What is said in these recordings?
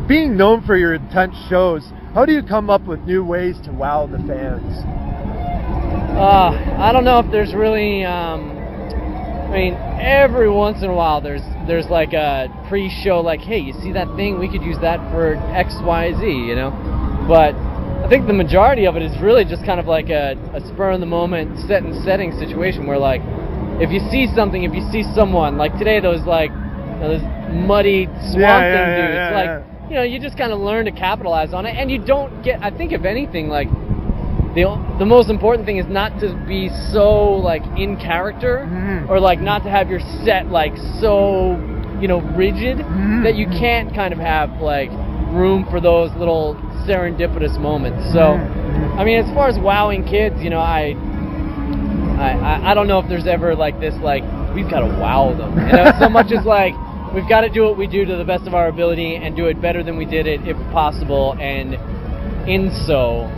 Being known for your intense shows, how do you come up with new ways to wow the fans? I don't know if there's really. I mean, every once in a while, there's like a pre-show, like, hey, you see that thing? We could use that for X, Y, Z, you know. But I think the majority of it is really just kind of like a spur in the moment, set and setting situation where, like, if you see something, if you see someone, like today, those like those muddy swamp thing dudes, like, you know, you just kind of learn to capitalize on it, and you don't get. I think if anything, like. The most important thing is not to be so like in character, or like not to have your set like so, you know, rigid that you can't kind of have like room for those little serendipitous moments. So, I mean, as far as wowing kids, you know, I don't know if there's ever like this like we've got to wow them, you know, so much as like we've got to do what we do to the best of our ability and do it better than we did it if possible, and in so.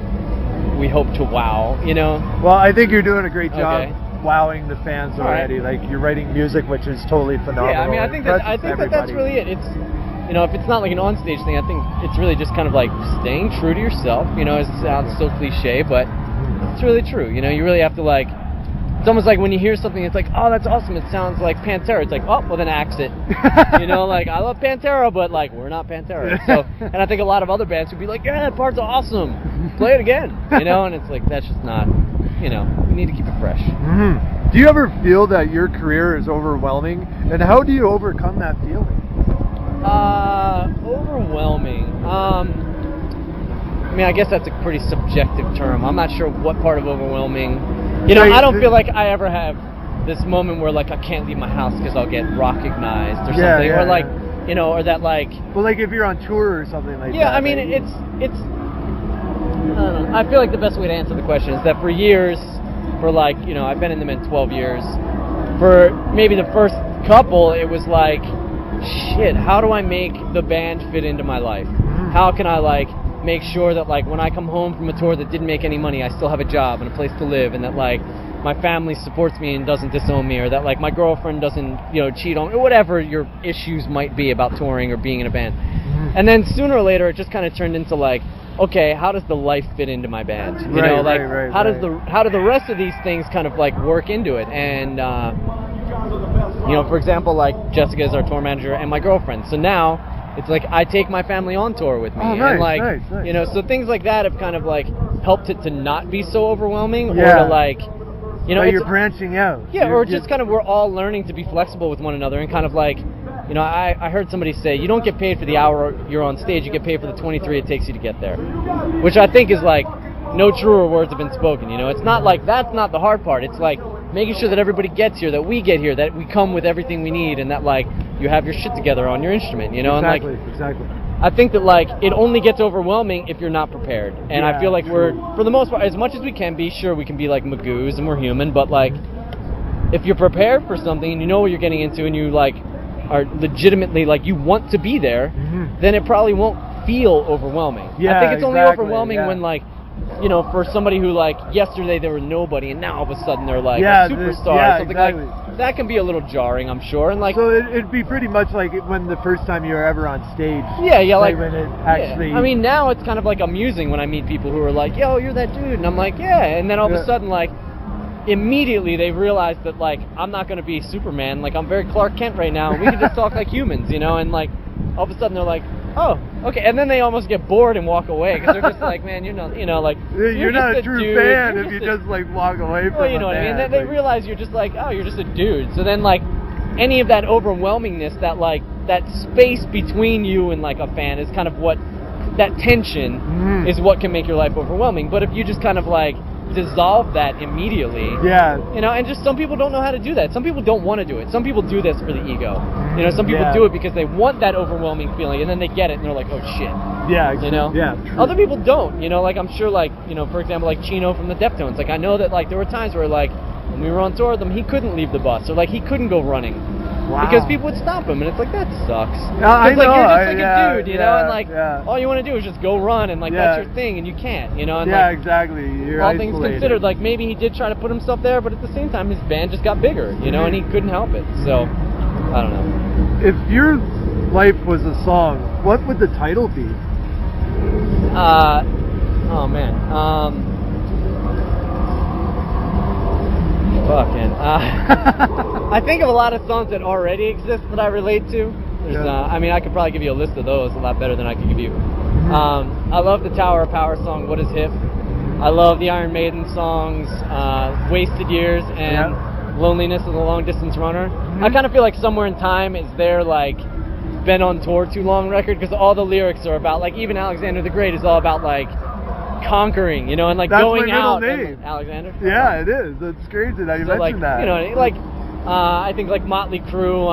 We hope to wow, you know. Well, I think you're doing a great job wowing the fans already. Right. Like, you're writing music, which is totally phenomenal. Yeah, I mean, I think that's really it. It's, you know, if it's not like an onstage thing, I think it's really just kind of like staying true to yourself. You know, it sounds so cliche, but it's really true. You know, you really have to like. It's almost like when you hear something, it's like, oh, that's awesome. It sounds like Pantera. It's like, oh, well, then axe it. You know, like, I love Pantera, but, like, we're not Pantera. So, and I think a lot of other bands would be like, yeah, that part's awesome. Play it again. You know, and it's like, that's just not, you know, we need to keep it fresh. Do you ever feel that your career is overwhelming? And how do you overcome that feeling? Overwhelming. I mean, I guess that's a pretty subjective term. I'm not sure what part of overwhelming. You know, I don't feel like I ever have this moment where, like, I can't leave my house because I'll get recognized or something. Or, like, you know, or that, like... Well, like, if you're on tour or something like that. Yeah, I mean, it's... I don't know. I feel like the best way to answer the question is that for years, for, like, you know, I've been in the men 12 years. For maybe the first couple, it was like, shit, how do I make the band fit into my life? How can I, like... make sure that like when I come home from a tour that didn't make any money, I still have a job and a place to live, and that like my family supports me and doesn't disown me, or that like my girlfriend doesn't, you know, cheat on me, or whatever your issues might be about touring or being in a band. And then sooner or later it just kind of turned into like, okay, how does the life fit into my band? You know, like how do the rest of these things kind of like work into it? And you know, for example, like Jessica is our tour manager and my girlfriend. So now it's like I take my family on tour with me, and like you know, so things like that have kind of like helped it to not be so overwhelming, or to like, you know, you're branching out. Yeah, or just kind of we're all learning to be flexible with one another, and kind of like, you know, I heard somebody say you don't get paid for the hour you're on stage, you get paid for the 23 it takes you to get there, which I think is like no truer words have been spoken. You know, it's not like that's not the hard part. It's like making sure that everybody gets here, that we get here, that we come with everything we need, and that like you have your shit together on your instrument, you know. Exactly, and like exactly. I think that like it only gets overwhelming if you're not prepared, and I feel like we're, for the most part, as much as we can be, sure we can be like magoos and we're human, but like if you're prepared for something and you know what you're getting into and you like are legitimately like you want to be there, then it probably won't feel overwhelming. I think it's only overwhelming when like, you know, for somebody who like yesterday they were nobody and now all of a sudden they're like a superstar or something like that, can be a little jarring, I'm sure. And like, so it'd be pretty much like when the first time you were ever on stage. Like when it actually. I mean, now it's kind of like amusing when I meet people who are like, "Yo, you're that dude," and I'm like, "Yeah," and then all of a sudden like immediately they realize that like I'm not going to be Superman, like I'm very Clark Kent right now, and we can just talk like humans, you know, and like all of a sudden they're like, oh, okay, and then they almost get bored and walk away because they're just like, man, you're not, you know, like you're not a true fan if you just like walk away from. Well, you know what I mean? They realize you're just like, oh, you're just a dude. So then like any of that overwhelmingness, that like that space between you and like a fan is kind of what that tension is what can make your life overwhelming. But if you just kind of like dissolve that immediately, you know, and just some people don't know how to do that. Some people don't want to do it. Some people do this for the ego. You know, some people do it because they want that overwhelming feeling, and then they get it and they're like, oh shit. You know? True. Other people don't, you know, like I'm sure like, you know, for example, like Chino from the Deftones, like I know that like there were times where like when we were on tour with them, he couldn't leave the bus, or like he couldn't go running. Because people would stop him, and it's like, that sucks. I know. Like, you're just like a dude, you know, and like all you want to do is just go run, and like that's your thing, and you can't, you know. And, like, exactly. You're all isolated. things considered, like maybe he did try to put himself there, but at the same time, his band just got bigger, you know, and he couldn't help it. So I don't know. If you're life was a song, what would the title be? Oh man. Fucking. I think of a lot of songs that already exist that I relate to. I mean, I could probably give you a list of those a lot better than I could give you. I love the Tower of Power song, What Is Hip? I love the Iron Maiden songs, Wasted Years and Loneliness of the Long Distance Runner. I kind of feel like Somewhere in Time is their, like, been on tour too long record, because all the lyrics are about, like, even Alexander the Great is all about, like, conquering, you know, and like That's going my middle out. name. Alexander? Yeah, it is. It's crazy that you mentioned that. You know, like, I think like Motley Crue,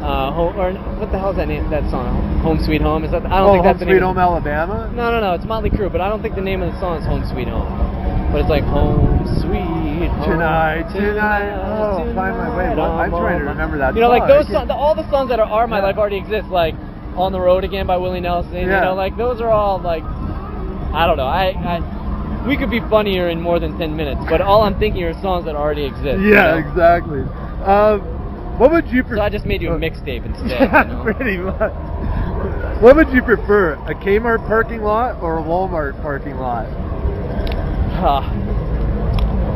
or what the hell is that name? That song, Home Sweet Home. Is that? I don't think that's the name. Home Sweet Home Alabama. No, it's Motley Crue, but I don't think the name of the song is Home Sweet Home. But it's like Home Sweet Home. Tonight. Oh, find my way. I'm trying to remember that. You know, like those songs, all the songs that are My Life already exist, like On the Road Again by Willie Nelson. You know, like those are all like, I don't know. We could be funnier in more than 10 minutes, but all I'm thinking are songs that already exist. Yeah, you know? Exactly. What would you prefer? So I just made you a mixtape instead. Yeah, you know? pretty much. What would you prefer, a Kmart parking lot or a Walmart parking lot?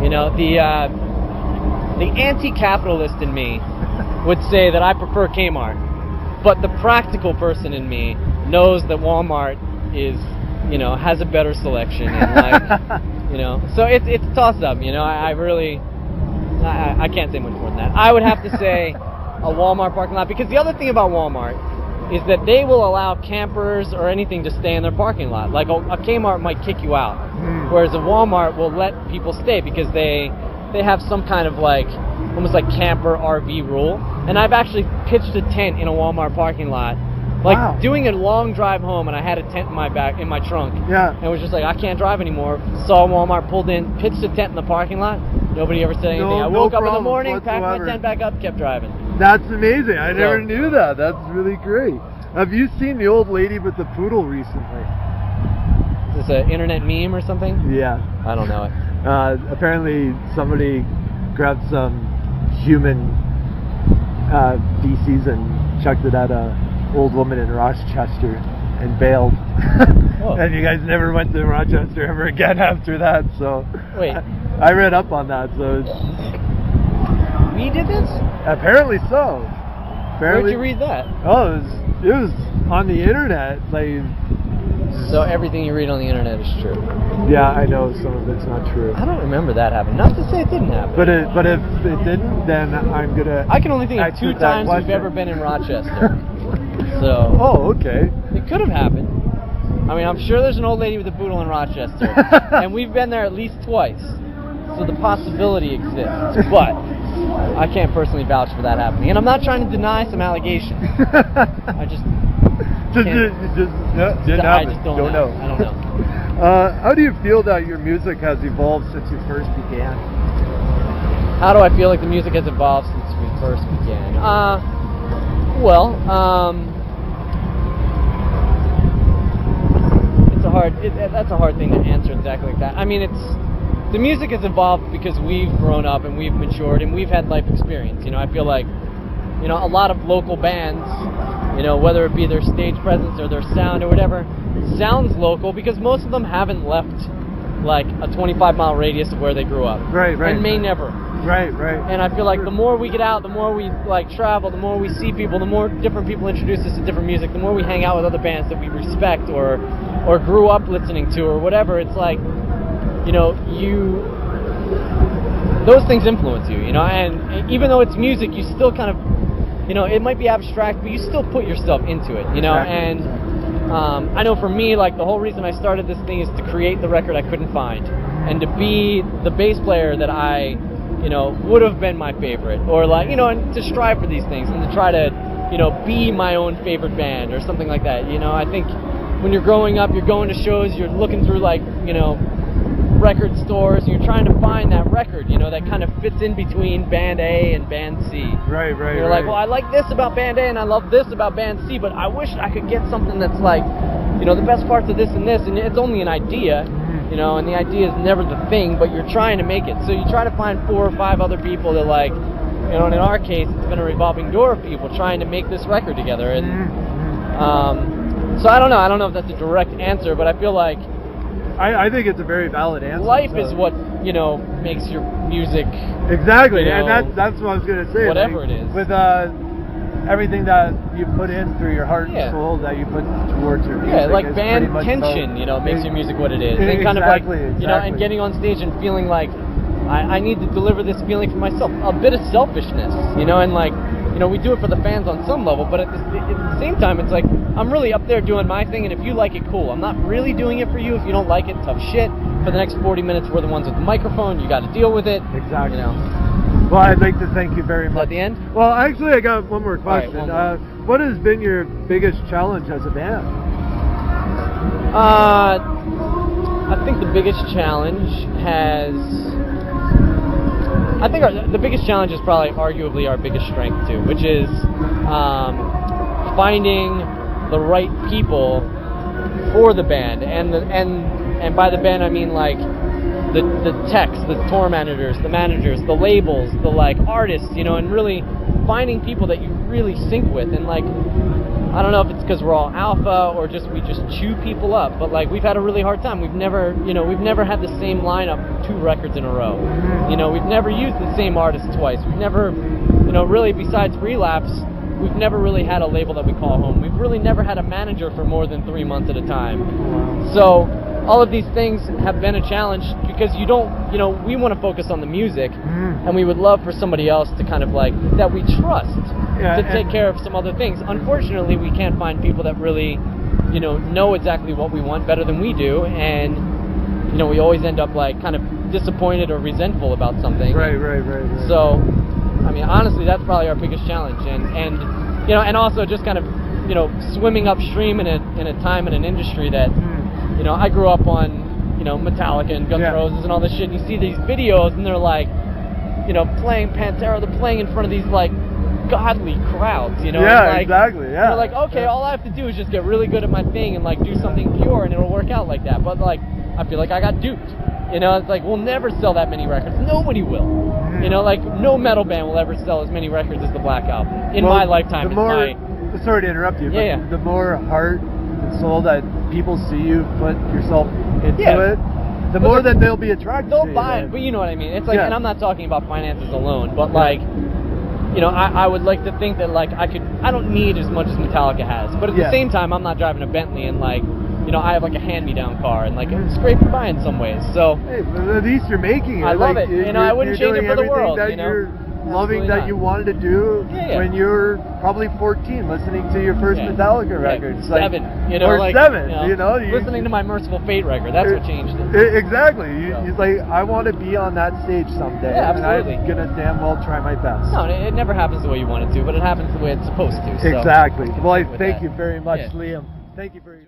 You know, the anti-capitalist in me would say that I prefer Kmart, but the practical person in me knows that Walmart is, you know, has a better selection, and like, you know, so it's a toss-up. You know, I can't say much more than that. I would have to say a Walmart parking lot, because the other thing about Walmart is that they will allow campers or anything to stay in their parking lot. Like a Kmart might kick you out, whereas a Walmart will let people stay because they have some kind of like almost like camper RV rule. And I've actually pitched a tent in a Walmart parking lot. Like doing a long drive home, and I had a tent in my trunk. Yeah. And was just like, I can't drive anymore. Saw Walmart, pulled in, pitched a tent in the parking lot. Nobody ever said anything. I woke up in the morning, packed my tent back up, kept driving. That's amazing. I never knew that. That's really great. Have you seen the old lady with the poodle recently? Is this an internet meme or something? Yeah. I don't know it. Apparently somebody grabbed some human feces and chucked it at a old woman in Rochester and bailed. And you guys never went to Rochester ever again after that, so wait, I read up on that. So we did this? Apparently so. Where'd you read that? Oh, it was on the internet. Like, so everything you read on the internet is true? Yeah, I know some of it's not true. I don't remember that happening. Not to say it didn't happen. But if it didn't, then I'm gonna. I can only think of 2 times we've ever been in Rochester. So. Oh, okay. It could have happened. I mean, I'm sure there's an old lady with a poodle in Rochester, and we've been there at least twice. So the possibility exists, but I can't personally vouch for that happening. And I'm not trying to deny some allegations. I just don't know. I don't know. How do you feel that your music has evolved since you first began? How do I feel like the music has evolved since we first began? That's a hard thing to answer exactly like that. I mean, the music has evolved because we've grown up and we've matured and we've had life experience. You know, I feel like, you know, a lot of local bands, you know, whether it be their stage presence or their sound or whatever, sounds local because most of them haven't left like a 25-mile radius of where they grew up. Right. And may never. Right. And I feel like the more we get out, the more we like travel, the more we see people, the more different people introduce us to different music, the more we hang out with other bands that we respect or grew up listening to or whatever. It's like, you know, those things influence you, you know, and even though it's music, you still kind of, you know, it might be abstract, but you still put yourself into it, you know, and I know for me, like, the whole reason I started this thing is to create the record I couldn't find, and to be the bass player that I, you know, would have been my favorite, or like, you know, and to strive for these things, and to try to, you know, be my own favorite band, or something like that, you know. I think when you're growing up, you're going to shows, you're looking through, like, you know, record stores, and you're trying to find that record, you know, that kind of fits in between band A and band C. Right. You're like, well, I like this about band A and I love this about band C, but I wish I could get something that's like, you know, the best parts of this and this, and it's only an idea, you know, and the idea is never the thing, but you're trying to make it. So you try to find 4 or 5 other people that, like, you know, and in our case, it's been a revolving door of people trying to make this record together. And so I don't know. I don't know if that's a direct answer, but I feel like I think it's a very valid answer. Life is what, you know, makes your music. Exactly, you know, and that's what I was going to say. Whatever it is. With everything that you put in through your heart and soul that you put towards your music. Yeah, like band tension, you know, makes your music what it is. And kind of like, you know, and getting on stage and feeling like I need to deliver this feeling for myself. A bit of selfishness, you know, and like, you know, we do it for the fans on some level, but at the same time, it's like, I'm really up there doing my thing, and if you like it, cool. I'm not really doing it for you. If you don't like it, tough shit. For the next 40 minutes, we're the ones with the microphone. You got to deal with it. Exactly. You know. Well, I'd like to thank you very much. At the end? Well, actually, I got one more question. All right, one more. What has been your biggest challenge as a band? I think the biggest challenge the biggest challenge is probably arguably our biggest strength too, which is finding the right people for the band, and by the band I mean like the techs, the tour managers, the labels, the like artists, you know, and really finding people that you really sync with. And like, I don't know if it's because we're all alpha or just we just chew people up, but like we've had a really hard time. We've never had the same lineup 2 records in a row. You know, we've never used the same artist twice. We've never, you know, really besides Relapse, we've never really had a label that we call home. We've really never had a manager for more than 3 months at a time. So all of these things have been a challenge because you don't, you know, we want to focus on the music, and we would love for somebody else to kind of like, that we trust to take care of some other things. Unfortunately, we can't find people that really, you know exactly what we want better than we do, and, you know, we always end up like kind of disappointed or resentful about something. Right. So, I mean, honestly, that's probably our biggest challenge, and you know, and also just kind of, you know, swimming upstream in a time in an industry that, you know, I grew up on, you know, Metallica and Guns N' Roses and all this shit, and you see these videos and they're like, you know, playing Pantera, they're playing in front of these like godly crowds, you know. Yeah, and like, exactly. Yeah. You're like, okay, all I have to do is just get really good at my thing and like do something pure, and it'll work out like that. But like, I feel like I got duped. You know, it's like we'll never sell that many records. Nobody will. You know, like no metal band will ever sell as many records as the Black Album in my lifetime. Sorry to interrupt you, but the more heart and soul that people see you put yourself into it, the more that they'll be attracted to you. They'll buy it, but you know what I mean. It's like, and I'm not talking about finances alone, but like, you know, I would like to think that like I don't need as much as Metallica has, but at the same time, I'm not driving a Bentley and like, you know, I have like a hand-me-down car, and like it's great to buy in some ways. So hey, but at least you're making it. I love it. You know, I wouldn't change it for the world. That you know, you're loving that you wanted to do when you were probably 14, listening to your first Metallica record. It's 7, you know, or like 7, you know, listening to my Merciful Fate record. That's what changed it. Exactly. You're like, I want to be on that stage someday, and I'm gonna damn well try my best. No, it never happens the way you want it to, but it happens the way it's supposed to. So exactly. Well, I thank you very much, Liam. Thank you for.